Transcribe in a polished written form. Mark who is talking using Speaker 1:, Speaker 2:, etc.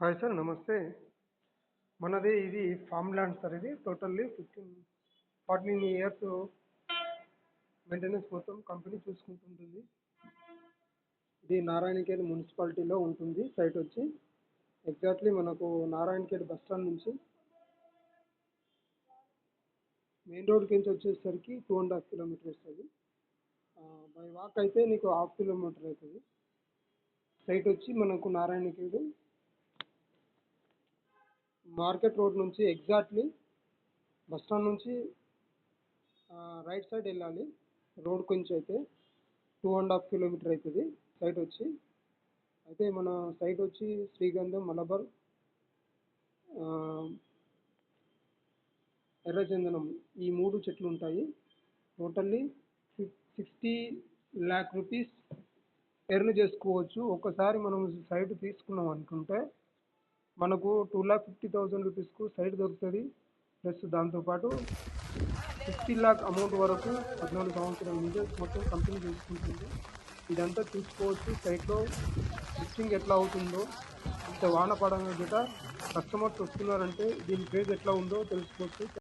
Speaker 1: Hi sir నమస్తే. మనది ఇది ఫార్మ్ ల్యాండ్ సార్. ఇది టోటల్లీ 14 ఇయర్స్ మెయింటెనెన్స్ మొత్తం కంపెనీ చూసుకుంటుంటుంది. ఇది నారాయణఖేడ్ మున్సిపాలిటీలో ఉంటుంది. సైట్ వచ్చి ఎగ్జాక్ట్లీ మనకు నారాయణఖేడ్ బస్ స్టాండ్ నుంచి మెయిన్ రోడ్కి నుంచి వచ్చేసరికి 2.5 కిలోమీటర్ వస్తుంది. బై వాక్ అయితే నీకు 1/2 కిలోమీటర్ అవుతుంది. సైట్ వచ్చి మనకు నారాయణఖేడ్ మార్కెట్ రోడ్ నుంచి ఎగ్జాక్ట్లీ బస్ స్టాండ్ నుంచి రైట్ సైడ్ వెళ్ళాలి. రోడ్ కొంచెం అయితే 2.5 కిలోమీటర్ అవుతుంది సైట్ వచ్చి. అయితే మన సైట్ వచ్చి శ్రీగంధం, మలబార్, ఎర్రచందనం ఈ 3 చెట్లు ఉంటాయి. టోటల్లీ 60 lakh రూపీస్ ఎర్న్ చేసుకోవచ్చు. ఒకసారి మనం సైట్ తీసుకున్నాం అనుకుంటే మనకు 2,50,000 రూపీస్కు సైట్ దొరుకుతుంది. ప్లస్ దాంతోపాటు 50 lakh అమౌంట్ వరకు 14 సంవత్సరాల నుంచి మొత్తం కంపెనీ తీసుకుంటుంది. ఇదంతా చూసుకోవచ్చు. సైట్లో లిస్టింగ్ ఎట్లా అవుతుందో, ఇంత వాన పడడం గిట్ట కస్టమర్స్ వస్తున్నారంటే దీని ప్రైస్ ఎట్లా ఉందో తెలుసుకోవచ్చు.